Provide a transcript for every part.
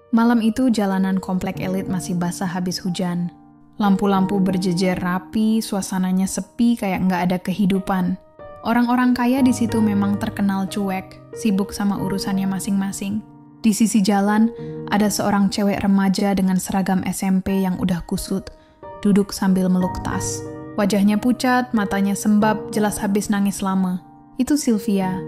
Malam itu jalanan komplek elit masih basah habis hujan. Lampu-lampu berjejer rapi, suasananya sepi kayak nggak ada kehidupan. Orang-orang kaya di situ memang terkenal cuek, sibuk sama urusannya masing-masing. Di sisi jalan, ada seorang cewek remaja dengan seragam SMP yang udah kusut, duduk sambil meluk tas. Wajahnya pucat, matanya sembab, jelas habis nangis lama. Itu Sylvia,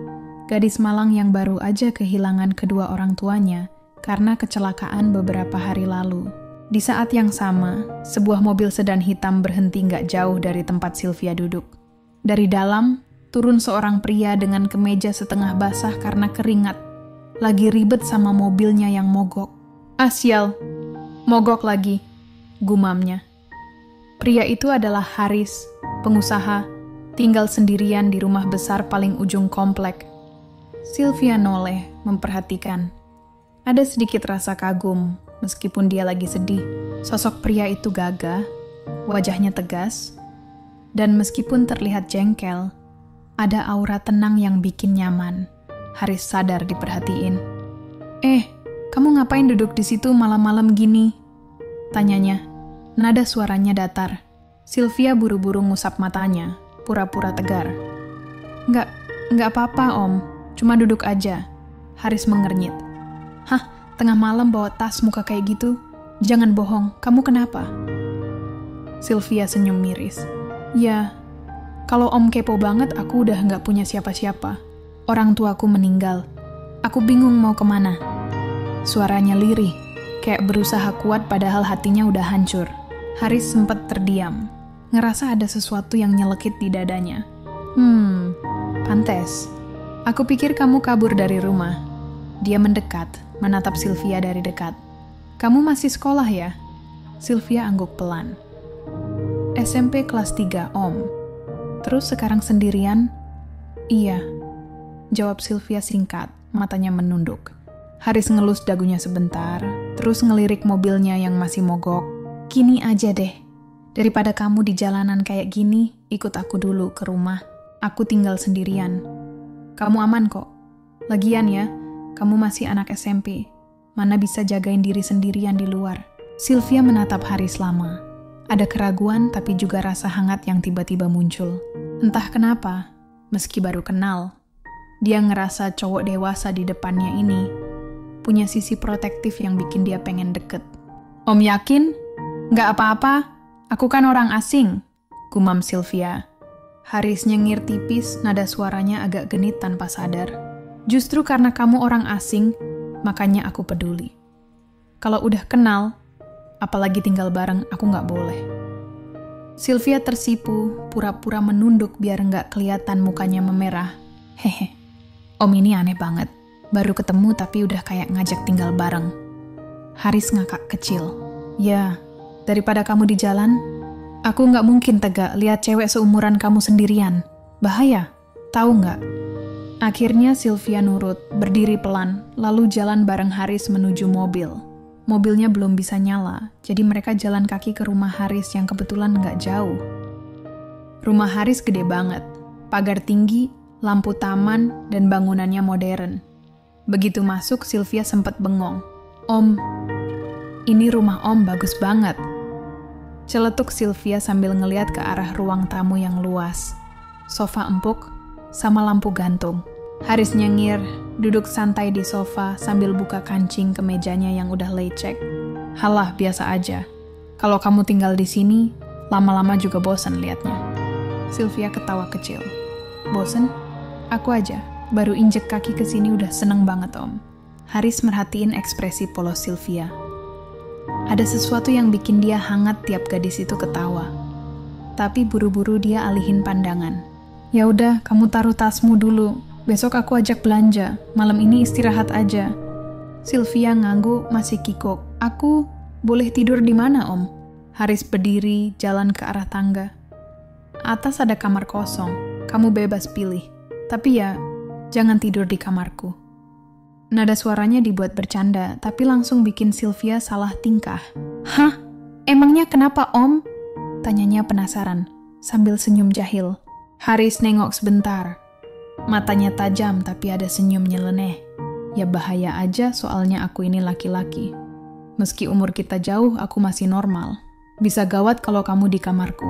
gadis Malang yang baru aja kehilangan kedua orang tuanya karena kecelakaan beberapa hari lalu. Di saat yang sama, sebuah mobil sedan hitam berhenti nggak jauh dari tempat Sylvia duduk. Dari dalam, turun seorang pria dengan kemeja setengah basah karena keringat. Lagi ribet sama mobilnya yang mogok. Sial, mogok lagi, gumamnya. Pria itu adalah Haris, pengusaha, tinggal sendirian di rumah besar paling ujung komplek. Sylvia noleh, memperhatikan. Ada sedikit rasa kagum, meskipun dia lagi sedih. Sosok pria itu gagah, wajahnya tegas, dan meskipun terlihat jengkel, ada aura tenang yang bikin nyaman. Haris sadar diperhatiin. Kamu ngapain duduk di situ malam-malam gini? Tanyanya. Nada suaranya datar. Sylvia buru-buru ngusap matanya, pura-pura tegar. Nggak apa-apa, Om. Cuma duduk aja. Haris mengernyit. Hah, tengah malam bawa tas muka kayak gitu? Jangan bohong, kamu kenapa? Sylvia senyum miris. Ya, kalau Om kepo banget, aku udah nggak punya siapa-siapa. Orang tuaku meninggal. Aku bingung mau kemana. Suaranya lirih, kayak berusaha kuat padahal hatinya udah hancur. Haris sempat terdiam, ngerasa ada sesuatu yang nyelekit di dadanya. Pantes. Aku pikir kamu kabur dari rumah. Dia mendekat, menatap Sylvia dari dekat. Kamu masih sekolah ya? Sylvia angguk pelan. SMP kelas 3, Om. Terus sekarang sendirian? Iya. Jawab Sylvia singkat, matanya menunduk. Haris ngelus dagunya sebentar, terus ngelirik mobilnya yang masih mogok. Gini aja deh, daripada kamu di jalanan kayak gini, ikut aku dulu ke rumah. Aku tinggal sendirian. Kamu aman kok. Lagian ya, kamu masih anak SMP. Mana bisa jagain diri sendirian di luar. Sylvia menatap Haris lama. Ada keraguan tapi juga rasa hangat yang tiba-tiba muncul. Entah kenapa, meski baru kenal, dia ngerasa cowok dewasa di depannya ini punya sisi protektif yang bikin dia pengen deket. Om yakin? Nggak apa-apa, aku kan orang asing, gumam Sylvia. Haris nyengir tipis, nada suaranya agak genit tanpa sadar. Justru karena kamu orang asing, makanya aku peduli. Kalau udah kenal, apalagi tinggal bareng, aku nggak boleh. Sylvia tersipu, pura-pura menunduk biar nggak kelihatan mukanya memerah. Hehe, Om ini aneh banget. Baru ketemu tapi udah kayak ngajak tinggal bareng. Haris ngakak kecil. Ya, daripada kamu di jalan, aku nggak mungkin tega lihat cewek seumuran kamu sendirian. Bahaya, tahu nggak? Akhirnya Sylvia nurut, berdiri pelan, lalu jalan bareng Haris menuju mobil. Mobilnya belum bisa nyala, jadi mereka jalan kaki ke rumah Haris yang kebetulan nggak jauh. Rumah Haris gede banget, pagar tinggi, lampu taman, dan bangunannya modern. Begitu masuk, Sylvia sempat bengong. Om, ini rumah Om bagus banget. Celetuk Sylvia sambil ngeliat ke arah ruang tamu yang luas. Sofa empuk, sama lampu gantung. Haris nyengir, duduk santai di sofa sambil buka kancing kemejanya yang udah lecek. Halah, biasa aja. Kalau kamu tinggal di sini, lama-lama juga bosan liatnya. Sylvia ketawa kecil. Bosan? Aku aja, baru injek kaki ke sini udah seneng banget, Om. Haris merhatiin ekspresi polos Sylvia. Ada sesuatu yang bikin dia hangat tiap gadis itu ketawa. Tapi buru-buru dia alihin pandangan. Ya udah, kamu taruh tasmu dulu. Besok aku ajak belanja. Malam ini istirahat aja. Sylvia ngangguk masih kikuk. Aku boleh tidur di mana, Om? Haris berdiri, jalan ke arah tangga. Atas ada kamar kosong. Kamu bebas pilih. Tapi ya, jangan tidur di kamarku. Nada suaranya dibuat bercanda, tapi langsung bikin Sylvia salah tingkah. Hah? Emangnya kenapa, Om? Tanyanya penasaran, sambil senyum jahil. Haris nengok sebentar. Matanya tajam tapi ada senyum nyeleneh. Ya bahaya aja soalnya aku ini laki-laki. Meski umur kita jauh, aku masih normal. Bisa gawat kalau kamu di kamarku.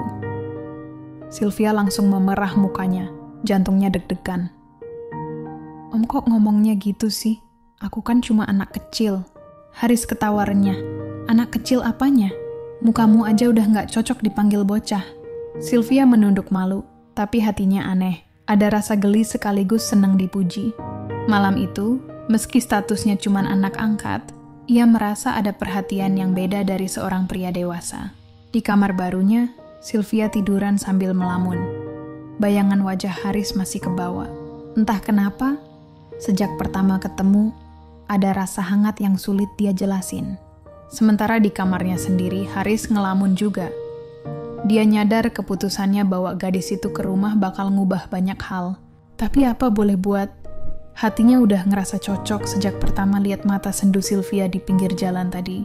Sylvia langsung memerah mukanya, jantungnya deg-degan. Om kok ngomongnya gitu sih? Aku kan cuma anak kecil. Haris ketawa renyah. Anak kecil apanya? Mukamu aja udah gak cocok dipanggil bocah. Sylvia menunduk malu, tapi hatinya aneh. Ada rasa geli sekaligus senang dipuji. Malam itu, meski statusnya cuma anak angkat, ia merasa ada perhatian yang beda dari seorang pria dewasa. Di kamar barunya, Sylvia tiduran sambil melamun. Bayangan wajah Haris masih kebawa. Entah kenapa, sejak pertama ketemu, ada rasa hangat yang sulit dia jelasin. Sementara di kamarnya sendiri, Haris ngelamun juga. Dia nyadar keputusannya bawa gadis itu ke rumah bakal ngubah banyak hal. Tapi apa boleh buat? Hatinya udah ngerasa cocok sejak pertama lihat mata sendu Sylvia di pinggir jalan tadi.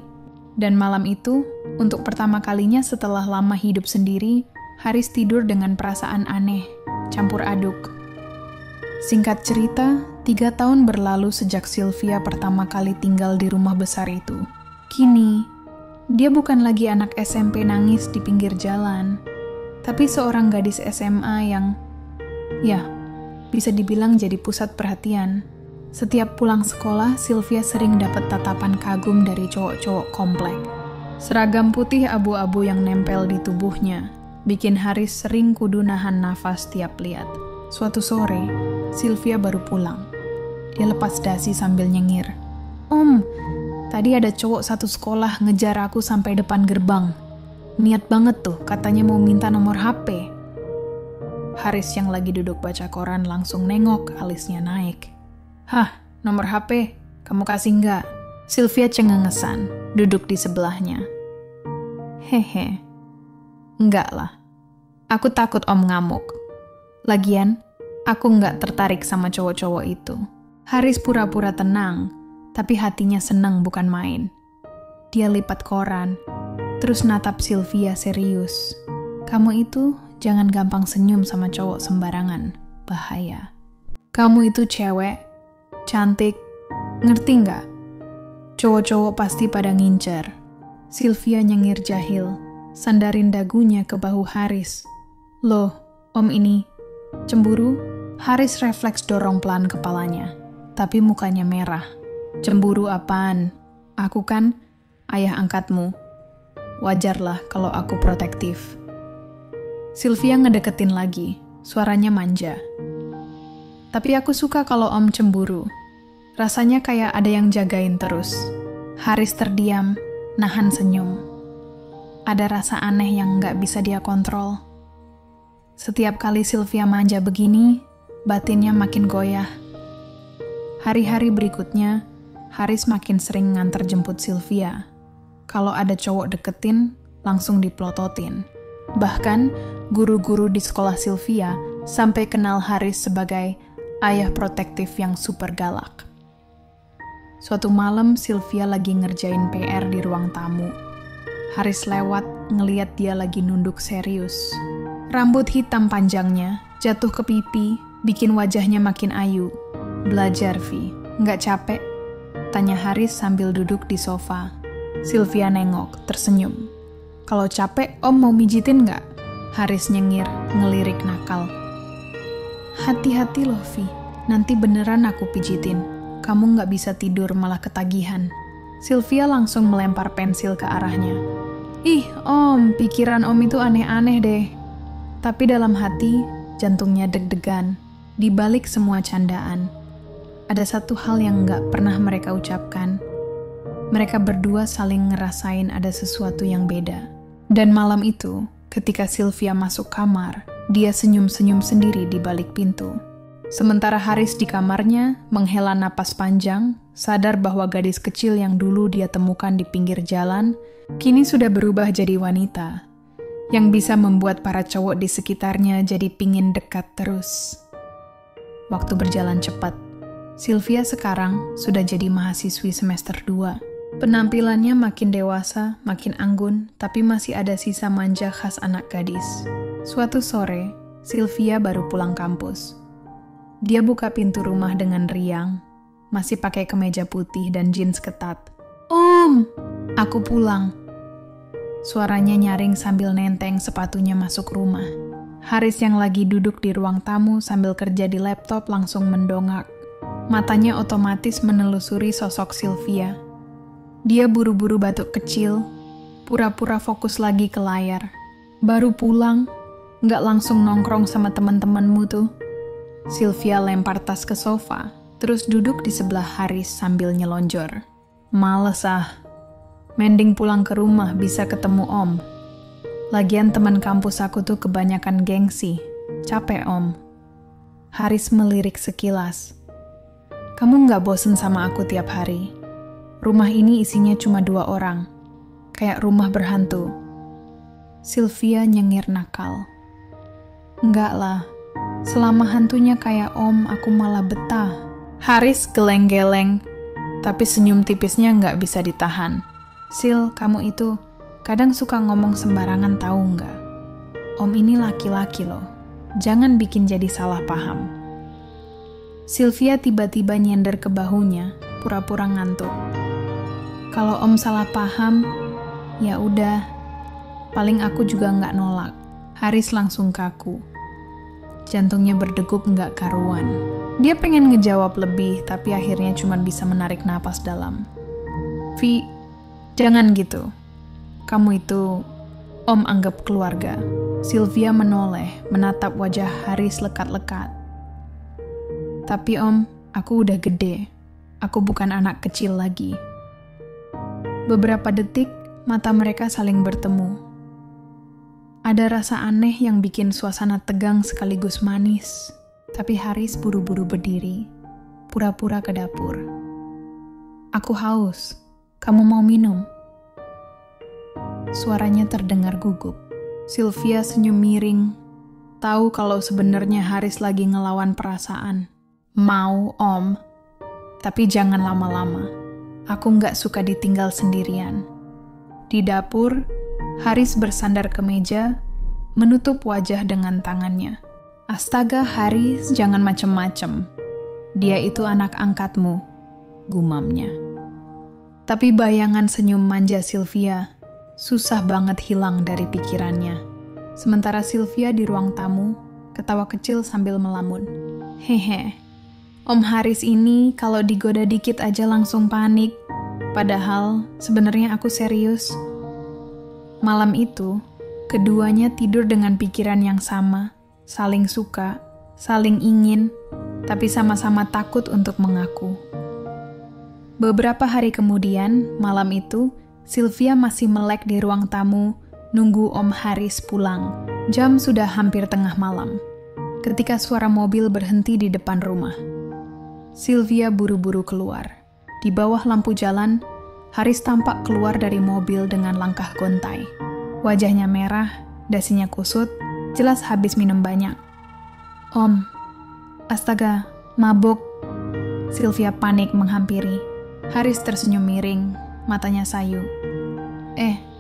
Dan malam itu, untuk pertama kalinya setelah lama hidup sendiri, Haris tidur dengan perasaan aneh, campur aduk. Singkat cerita, 3 tahun berlalu sejak Sylvia pertama kali tinggal di rumah besar itu. Kini, dia bukan lagi anak SMP nangis di pinggir jalan, tapi seorang gadis SMA yang, bisa dibilang jadi pusat perhatian. Setiap pulang sekolah, Sylvia sering dapat tatapan kagum dari cowok-cowok komplek. Seragam putih abu-abu yang nempel di tubuhnya bikin Haris sering kudu nahan nafas tiap lihat. Suatu sore, Sylvia baru pulang. Dia lepas dasi sambil nyengir. Om, tadi ada cowok satu sekolah ngejar aku sampai depan gerbang. Niat banget tuh, katanya mau minta nomor HP. Haris yang lagi duduk baca koran langsung nengok, alisnya naik. Hah, nomor HP? Kamu kasih nggak? Sylvia cengengesan, duduk di sebelahnya. Hehe, enggak lah. Aku takut om ngamuk. Lagian, aku nggak tertarik sama cowok-cowok itu. Haris pura-pura tenang, tapi hatinya senang bukan main. Dia lipat koran, terus natap Sylvia serius. Kamu itu jangan gampang senyum sama cowok sembarangan, bahaya. Kamu itu cewek, cantik, ngerti nggak? Cowok-cowok pasti pada ngincer. Sylvia nyengir jahil, sandarin dagunya ke bahu Haris. Loh, om ini cemburu? Haris refleks dorong pelan kepalanya, tapi mukanya merah. Cemburu apaan? Aku kan ayah angkatmu. Wajarlah kalau aku protektif. Sylvia ngedeketin lagi, suaranya manja. Tapi aku suka kalau om cemburu. Rasanya kayak ada yang jagain terus. Haris terdiam, nahan senyum. Ada rasa aneh yang nggak bisa dia kontrol. Setiap kali Sylvia manja begini, batinnya makin goyah. Hari-hari berikutnya, Haris makin sering nganter jemput Sylvia. Kalau ada cowok deketin, langsung diplototin. Bahkan, guru-guru di sekolah Sylvia sampai kenal Haris sebagai ayah protektif yang super galak. Suatu malam, Sylvia lagi ngerjain PR di ruang tamu. Haris lewat, ngeliat dia lagi nunduk serius. Rambut hitam panjangnya jatuh ke pipi, bikin wajahnya makin ayu. Belajar, Vi. Nggak capek? Tanya Haris sambil duduk di sofa. Sylvia nengok, tersenyum. Kalau capek, om mau mijitin nggak? Haris nyengir, ngelirik nakal. Hati-hati loh, Vi. Nanti beneran aku pijitin. Kamu nggak bisa tidur malah ketagihan. Sylvia langsung melempar pensil ke arahnya. Ih, om, pikiran om itu aneh-aneh deh. Tapi dalam hati, jantungnya deg-degan. Di balik semua candaan, ada satu hal yang nggak pernah mereka ucapkan. Mereka berdua saling ngerasain ada sesuatu yang beda. Dan malam itu, ketika Sylvia masuk kamar, dia senyum-senyum sendiri di balik pintu. Sementara Haris di kamarnya menghela napas panjang, sadar bahwa gadis kecil yang dulu dia temukan di pinggir jalan, kini sudah berubah jadi wanita, yang bisa membuat para cowok di sekitarnya jadi pingin dekat terus. Waktu berjalan cepat. Sylvia sekarang sudah jadi mahasiswi semester 2. Penampilannya makin dewasa, makin anggun, tapi masih ada sisa manja khas anak gadis. Suatu sore, Sylvia baru pulang kampus. Dia buka pintu rumah dengan riang, masih pakai kemeja putih dan jeans ketat. Om, aku pulang. Suaranya nyaring sambil nenteng sepatunya masuk rumah. Haris yang lagi duduk di ruang tamu sambil kerja di laptop langsung mendongak. Matanya otomatis menelusuri sosok Sylvia. Dia buru-buru batuk kecil, pura-pura fokus lagi ke layar. Baru pulang, nggak langsung nongkrong sama teman-temanmu tuh. Sylvia lempar tas ke sofa, terus duduk di sebelah Haris sambil nyelonjor. Males ah. Mending pulang ke rumah bisa ketemu Om. Lagian teman kampus aku tuh kebanyakan gengsi. Capek Om. Haris melirik sekilas. Kamu nggak bosen sama aku tiap hari? Rumah ini isinya cuma 2 orang. Kayak rumah berhantu. Sylvia nyengir nakal. Enggak lah. Selama hantunya kayak Om, aku malah betah. Haris geleng-geleng, tapi senyum tipisnya nggak bisa ditahan. Sil, kamu itu kadang suka ngomong sembarangan tahu nggak? Om ini laki-laki loh. Jangan bikin jadi salah paham. Sylvia tiba-tiba nyender ke bahunya, pura-pura ngantuk. Kalau Om salah paham, ya udah. Paling aku juga nggak nolak. Haris langsung kaku. Jantungnya berdegup nggak karuan. Dia pengen ngejawab lebih, tapi akhirnya cuma bisa menarik napas dalam. Vi, jangan gitu. Kamu itu Om anggap keluarga. Sylvia menoleh, menatap wajah Haris lekat-lekat. Tapi Om, aku udah gede. Aku bukan anak kecil lagi. Beberapa detik, mata mereka saling bertemu. Ada rasa aneh yang bikin suasana tegang sekaligus manis. Tapi Haris buru-buru berdiri, pura-pura ke dapur. Aku haus. Kamu mau minum? Suaranya terdengar gugup. Sylvia senyum miring. Tahu kalau sebenarnya Haris lagi ngelawan perasaan. Mau, Om. Tapi jangan lama-lama. Aku nggak suka ditinggal sendirian. Di dapur, Haris bersandar ke meja, menutup wajah dengan tangannya. Astaga Haris, jangan macem-macem. Dia itu anak angkatmu, gumamnya. Tapi bayangan senyum manja Sylvia susah banget hilang dari pikirannya. Sementara Sylvia di ruang tamu, ketawa kecil sambil melamun. Hehe. Om Haris ini kalau digoda dikit aja langsung panik. Padahal sebenarnya aku serius. Malam itu, keduanya tidur dengan pikiran yang sama, saling suka, saling ingin, tapi sama-sama takut untuk mengaku. Beberapa hari kemudian, malam itu, Sylvia masih melek di ruang tamu, nunggu Om Haris pulang. Jam sudah hampir tengah malam. Ketika suara mobil berhenti di depan rumah. Sylvia buru-buru keluar. Di bawah lampu jalan, Haris tampak keluar dari mobil dengan langkah gontai. Wajahnya merah, dasinya kusut, jelas habis minum banyak. Om, astaga, mabuk. Sylvia panik menghampiri. Haris tersenyum miring, matanya sayu.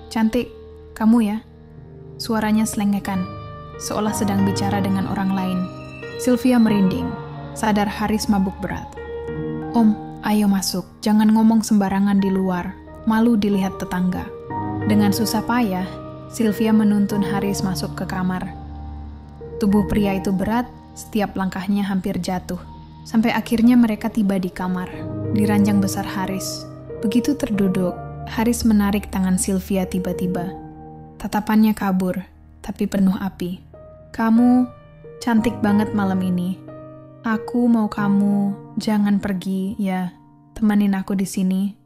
Cantik, kamu ya? Suaranya selengekan, seolah sedang bicara dengan orang lain. Sylvia merinding, sadar Haris mabuk berat. Om, ayo masuk, jangan ngomong sembarangan di luar, malu dilihat tetangga. Dengan susah payah, Sylvia menuntun Haris masuk ke kamar. Tubuh pria itu berat, setiap langkahnya hampir jatuh. Sampai akhirnya mereka tiba di kamar, di ranjang besar Haris. Begitu terduduk, Haris menarik tangan Sylvia tiba-tiba. Tatapannya kabur, tapi penuh api. Kamu cantik banget malam ini. Aku mau kamu jangan pergi, ya. Temanin aku di sini.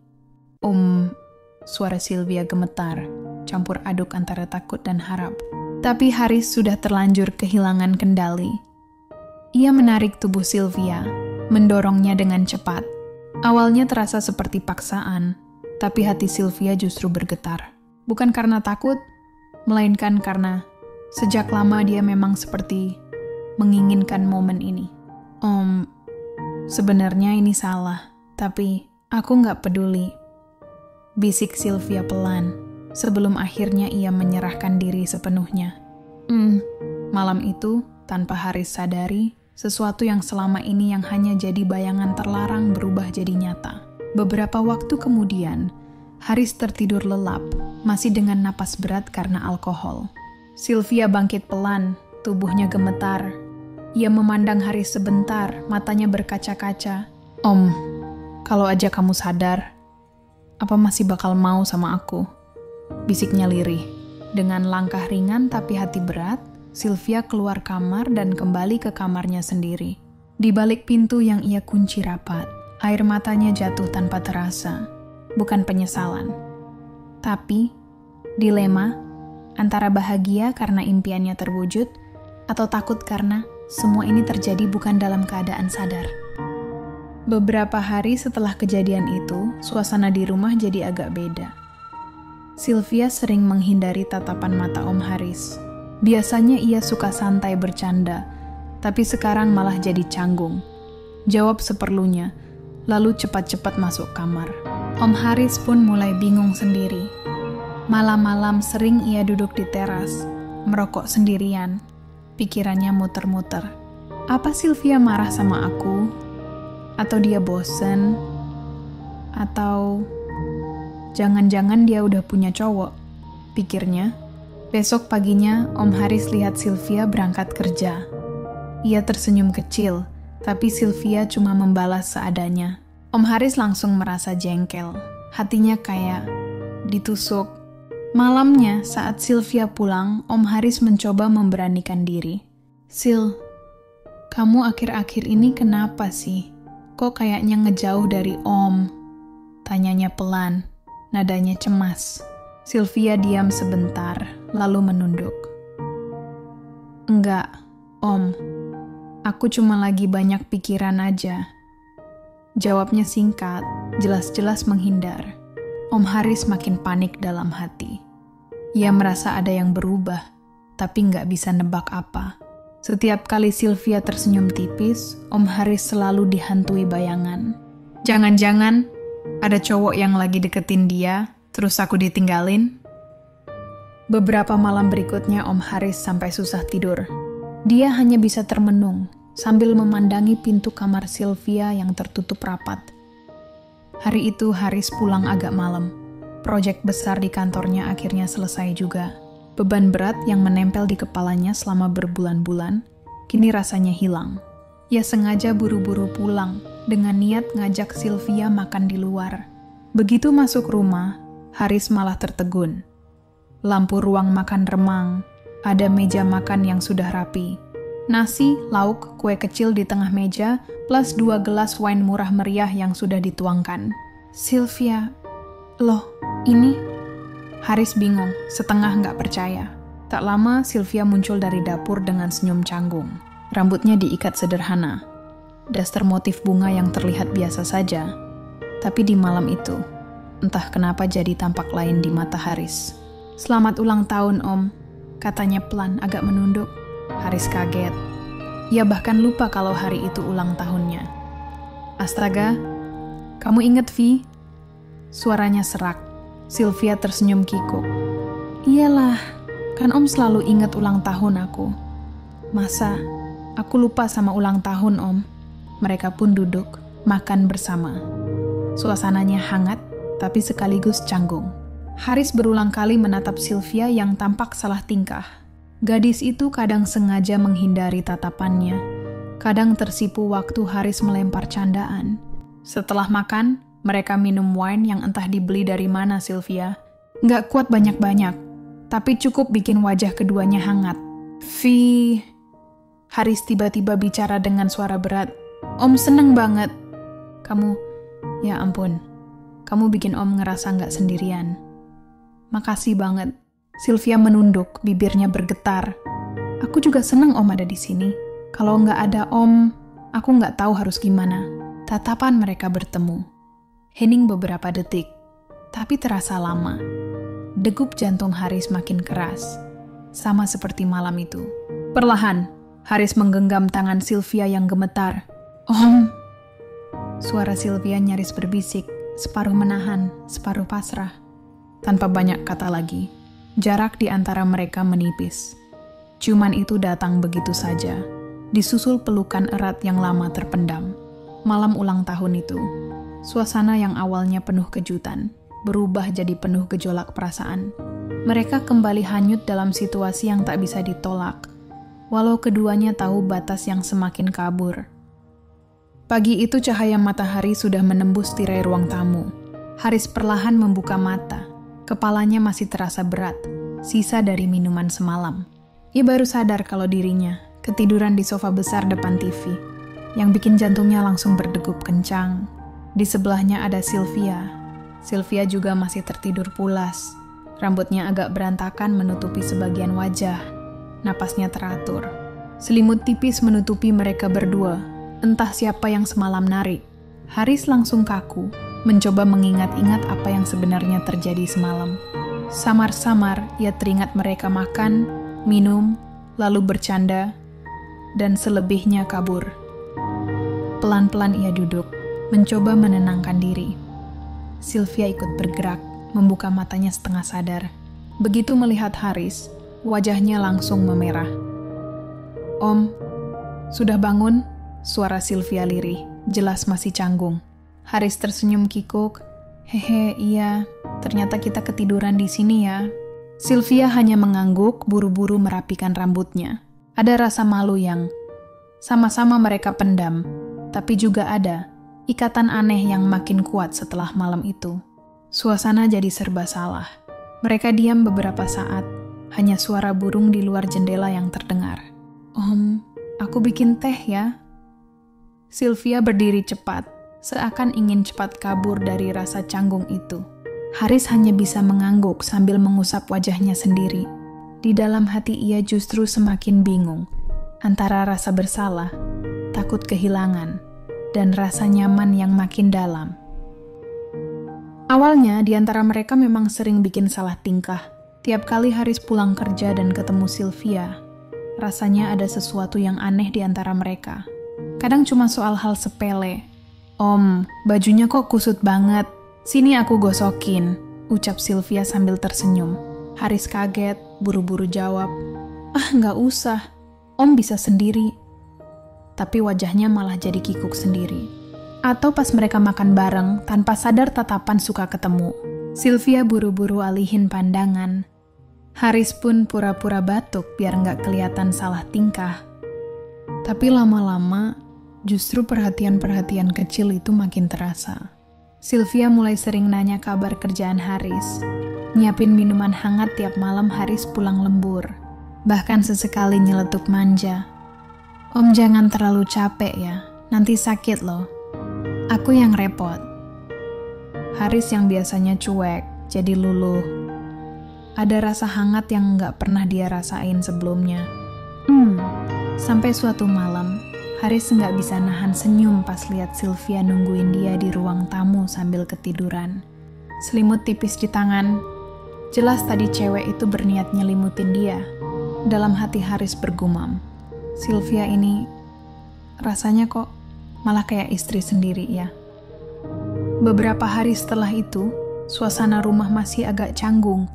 Suara Sylvia gemetar, campur aduk antara takut dan harap. Tapi Haris sudah terlanjur kehilangan kendali. Ia menarik tubuh Sylvia, mendorongnya dengan cepat. Awalnya terasa seperti paksaan, tapi hati Sylvia justru bergetar. Bukan karena takut, melainkan karena sejak lama dia memang seperti menginginkan momen ini. Sebenarnya ini salah, tapi aku nggak peduli. Bisik Sylvia pelan, sebelum akhirnya ia menyerahkan diri sepenuhnya. Malam itu, tanpa Haris sadari, sesuatu yang selama ini yang hanya jadi bayangan terlarang berubah jadi nyata. Beberapa waktu kemudian, Haris tertidur lelap, masih dengan napas berat karena alkohol. Sylvia bangkit pelan, tubuhnya gemetar. Ia memandang Haris sebentar, matanya berkaca-kaca. "Om, kalau aja kamu sadar, apa masih bakal mau sama aku?" bisiknya lirih. Dengan langkah ringan tapi hati berat, Sylvia keluar kamar dan kembali ke kamarnya sendiri. Di balik pintu yang ia kunci rapat, air matanya jatuh tanpa terasa. Bukan penyesalan, tapi dilema antara bahagia karena impiannya terwujud atau takut karena semua ini terjadi bukan dalam keadaan sadar. Beberapa hari setelah kejadian itu, suasana di rumah jadi agak beda. Sylvia sering menghindari tatapan mata Om Haris. Biasanya ia suka santai bercanda, tapi sekarang malah jadi canggung. Jawab seperlunya, lalu cepat-cepat masuk kamar. Om Haris pun mulai bingung sendiri. Malam-malam sering ia duduk di teras, merokok sendirian. Pikirannya muter-muter. Apa Sylvia marah sama aku? Atau dia bosen? Atau jangan-jangan dia udah punya cowok? Pikirnya. Besok paginya, Om Haris lihat Sylvia berangkat kerja. Ia tersenyum kecil, tapi Sylvia cuma membalas seadanya. Om Haris langsung merasa jengkel. Hatinya kayak ditusuk. Malamnya, saat Sylvia pulang, Om Haris mencoba memberanikan diri. "Sil, kamu akhir-akhir ini kenapa sih? Kok kayaknya ngejauh dari Om?" tanyanya pelan, nadanya cemas. Sylvia diam sebentar, lalu menunduk. "Enggak, Om. Aku cuma lagi banyak pikiran aja." Jawabnya singkat, jelas-jelas menghindar. Om Haris makin panik dalam hati. Ia merasa ada yang berubah, tapi nggak bisa nebak apa. Setiap kali Sylvia tersenyum tipis, Om Haris selalu dihantui bayangan. Jangan-jangan ada cowok yang lagi deketin dia, terus aku ditinggalin? Beberapa malam berikutnya Om Haris sampai susah tidur. Dia hanya bisa termenung sambil memandangi pintu kamar Sylvia yang tertutup rapat. Hari itu Haris pulang agak malam. Proyek besar di kantornya akhirnya selesai juga. Beban berat yang menempel di kepalanya selama berbulan-bulan, kini rasanya hilang. Ia sengaja buru-buru pulang dengan niat ngajak Sylvia makan di luar. Begitu masuk rumah, Haris malah tertegun. Lampu ruang makan remang, ada meja makan yang sudah rapi. Nasi, lauk, kue kecil di tengah meja, plus 2 gelas wine murah meriah yang sudah dituangkan. "Sylvia, loh, ini?" Haris bingung, setengah nggak percaya. Tak lama, Sylvia muncul dari dapur dengan senyum canggung. Rambutnya diikat sederhana. Daster motif bunga yang terlihat biasa saja. Tapi di malam itu, entah kenapa jadi tampak lain di mata Haris. "Selamat ulang tahun, Om," katanya pelan agak menunduk. Haris kaget. Ia bahkan lupa kalau hari itu ulang tahunnya. "Astaga, kamu inget, Vi?" Suaranya serak. Sylvia tersenyum kikuk. "Iyalah, kan Om selalu inget ulang tahun aku." "Masa? Aku lupa sama ulang tahun, Om." Mereka pun duduk, makan bersama. Suasananya hangat, tapi sekaligus canggung. Haris berulang kali menatap Sylvia yang tampak salah tingkah. Gadis itu kadang sengaja menghindari tatapannya, kadang tersipu waktu Haris melempar candaan. Setelah makan, mereka minum wine yang entah dibeli dari mana Sylvia. Nggak kuat banyak-banyak, tapi cukup bikin wajah keduanya hangat. "Vi," Haris tiba-tiba bicara dengan suara berat. "Om seneng banget. Ya ampun, kamu bikin Om ngerasa nggak sendirian." "Makasih banget." Sylvia menunduk, bibirnya bergetar. "Aku juga senang Om ada di sini. Kalau nggak ada Om, aku nggak tahu harus gimana." Tatapan mereka bertemu. Hening beberapa detik, tapi terasa lama. Degup jantung Haris makin keras, sama seperti malam itu. Perlahan, Haris menggenggam tangan Sylvia yang gemetar. "Om!" Suara Sylvia nyaris berbisik, separuh menahan, separuh pasrah. Tanpa banyak kata lagi. Jarak di antara mereka menipis. Ciuman itu datang begitu saja, disusul pelukan erat yang lama terpendam. Malam ulang tahun itu, suasana yang awalnya penuh kejutan, berubah jadi penuh gejolak perasaan. Mereka kembali hanyut dalam situasi yang tak bisa ditolak, walau keduanya tahu batas yang semakin kabur. Pagi itu cahaya matahari sudah menembus tirai ruang tamu. Haris perlahan membuka mata. Kepalanya masih terasa berat, sisa dari minuman semalam. Ia baru sadar kalau dirinya ketiduran di sofa besar depan TV, yang bikin jantungnya langsung berdegup kencang. Di sebelahnya ada Sylvia. Sylvia juga masih tertidur pulas. Rambutnya agak berantakan menutupi sebagian wajah. Napasnya teratur. Selimut tipis menutupi mereka berdua. Entah siapa yang semalam narik. Haris langsung kaku, mencoba mengingat-ingat apa yang sebenarnya terjadi semalam. Samar-samar ia teringat mereka makan, minum, lalu bercanda, dan selebihnya kabur. Pelan-pelan ia duduk, mencoba menenangkan diri. Sylvia ikut bergerak, membuka matanya setengah sadar. Begitu melihat Haris, wajahnya langsung memerah. "Om, sudah bangun?" Suara Sylvia lirih, jelas masih canggung. Haris tersenyum kikuk. "Hehe, iya. Ternyata kita ketiduran di sini ya." Sylvia hanya mengangguk, buru-buru merapikan rambutnya. Ada rasa malu yang sama-sama mereka pendam, tapi juga ada ikatan aneh yang makin kuat setelah malam itu. Suasana jadi serba salah. Mereka diam beberapa saat, hanya suara burung di luar jendela yang terdengar. "Om, aku bikin teh ya." Sylvia berdiri cepat, seakan ingin cepat kabur dari rasa canggung itu. Haris hanya bisa mengangguk sambil mengusap wajahnya sendiri. Di dalam hati ia justru semakin bingung, antara rasa bersalah, takut kehilangan, dan rasa nyaman yang makin dalam. Awalnya, di antara mereka memang sering bikin salah tingkah. Tiap kali Haris pulang kerja dan ketemu Sylvia, rasanya ada sesuatu yang aneh di antara mereka. Kadang cuma soal hal sepele. "Om, bajunya kok kusut banget. Sini aku gosokin," ucap Sylvia sambil tersenyum. Haris kaget, buru-buru jawab, "Ah, nggak usah. Om bisa sendiri." Tapi wajahnya malah jadi kikuk sendiri. Atau pas mereka makan bareng, tanpa sadar tatapan suka ketemu. Sylvia buru-buru alihin pandangan. Haris pun pura-pura batuk biar nggak kelihatan salah tingkah. Tapi lama-lama, justru perhatian-perhatian kecil itu makin terasa. Sylvia mulai sering nanya kabar kerjaan Haris. Nyiapin minuman hangat tiap malam Haris pulang lembur. Bahkan sesekali nyeletuk manja. "Om jangan terlalu capek ya, nanti sakit loh. Aku yang repot." Haris yang biasanya cuek, jadi luluh. Ada rasa hangat yang nggak pernah dia rasain sebelumnya. Sampai suatu malam, Haris nggak bisa nahan senyum pas lihat Sylvia nungguin dia di ruang tamu sambil ketiduran. Selimut tipis di tangan. Jelas tadi cewek itu berniat nyelimutin dia. Dalam hati Haris bergumam, Sylvia ini rasanya kok malah kayak istri sendiri ya. Beberapa hari setelah itu, suasana rumah masih agak canggung.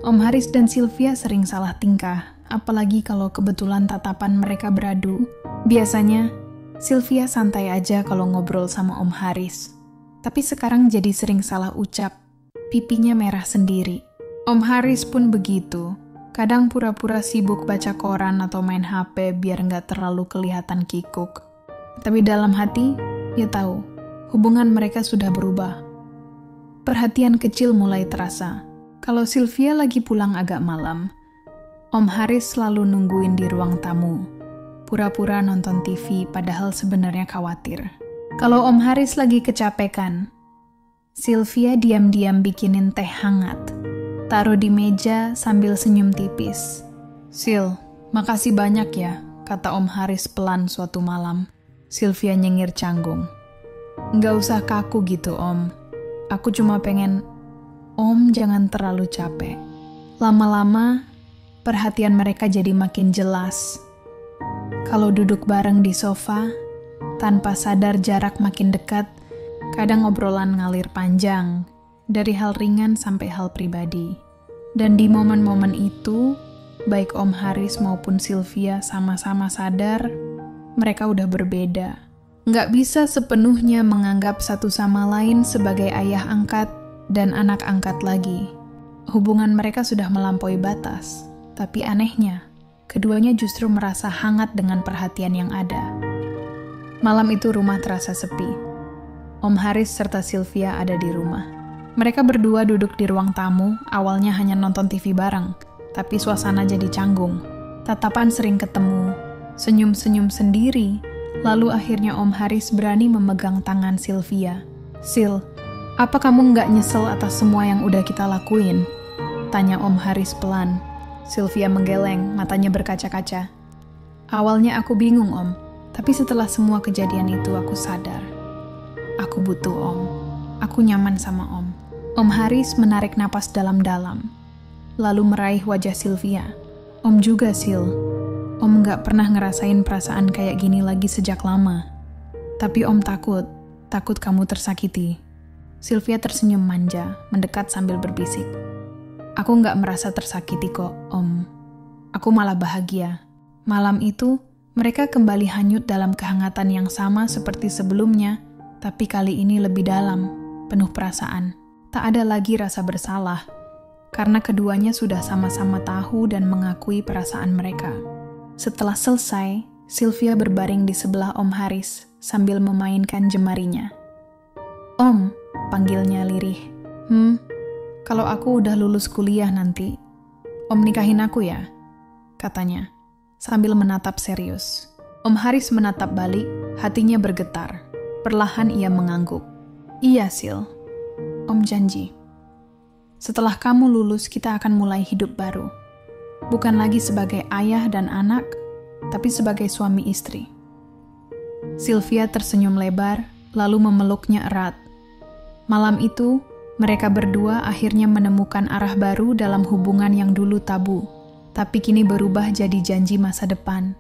Om Haris dan Sylvia sering salah tingkah, apalagi kalau kebetulan tatapan mereka beradu. Biasanya, Sylvia santai aja kalau ngobrol sama Om Haris. Tapi sekarang jadi sering salah ucap, pipinya merah sendiri. Om Haris pun begitu. Kadang pura-pura sibuk baca koran atau main HP biar nggak terlalu kelihatan kikuk. Tapi dalam hati, ia tahu, hubungan mereka sudah berubah. Perhatian kecil mulai terasa. Kalau Sylvia lagi pulang agak malam, Om Haris selalu nungguin di ruang tamu. Pura-pura nonton TV padahal sebenarnya khawatir. Kalau Om Haris lagi kecapekan, Sylvia diam-diam bikinin teh hangat. Taruh di meja sambil senyum tipis. "Sil, makasih banyak ya," kata Om Haris pelan suatu malam. Sylvia nyengir canggung. "Nggak usah kaku gitu, Om. Aku cuma pengen Om jangan terlalu capek." Lama-lama, perhatian mereka jadi makin jelas. Kalau duduk bareng di sofa, tanpa sadar jarak makin dekat, kadang obrolan ngalir panjang, dari hal ringan sampai hal pribadi. Dan di momen-momen itu, baik Om Haris maupun Sylvia sama-sama sadar, mereka udah berbeda. Nggak bisa sepenuhnya menganggap satu sama lain sebagai ayah angkat dan anak angkat lagi. Hubungan mereka sudah melampaui batas, tapi anehnya, keduanya justru merasa hangat dengan perhatian yang ada. Malam itu rumah terasa sepi. Om Haris serta Sylvia ada di rumah. Mereka berdua duduk di ruang tamu, awalnya hanya nonton TV bareng, tapi suasana jadi canggung. Tatapan sering ketemu, senyum-senyum sendiri, lalu akhirnya Om Haris berani memegang tangan Sylvia. "Sil, apa kamu nggak nyesel atas semua yang udah kita lakuin?" tanya Om Haris pelan. Sylvia menggeleng, matanya berkaca-kaca. "Awalnya aku bingung, Om, tapi setelah semua kejadian itu aku sadar. Aku butuh Om. Aku nyaman sama Om." Om Haris menarik napas dalam-dalam, lalu meraih wajah Sylvia. "Om juga, Sil. Om nggak pernah ngerasain perasaan kayak gini lagi sejak lama. Tapi Om takut kamu tersakiti." Sylvia tersenyum manja, mendekat sambil berbisik. "Aku nggak merasa tersakiti kok, Om. Aku malah bahagia." Malam itu, mereka kembali hanyut dalam kehangatan yang sama seperti sebelumnya, tapi kali ini lebih dalam, penuh perasaan. Tak ada lagi rasa bersalah, karena keduanya sudah sama-sama tahu dan mengakui perasaan mereka. Setelah selesai, Sylvia berbaring di sebelah Om Haris sambil memainkan jemarinya. "Om," panggilnya lirih. Kalau aku udah lulus kuliah nanti, Om nikahin aku ya?" katanya, sambil menatap serius. Om Haris menatap balik, hatinya bergetar. Perlahan ia mengangguk. "Iya, Sil. Om janji. Setelah kamu lulus, kita akan mulai hidup baru. Bukan lagi sebagai ayah dan anak, tapi sebagai suami istri." Sylvia tersenyum lebar, lalu memeluknya erat. Malam itu, mereka berdua akhirnya menemukan arah baru dalam hubungan yang dulu tabu, tapi kini berubah jadi janji masa depan.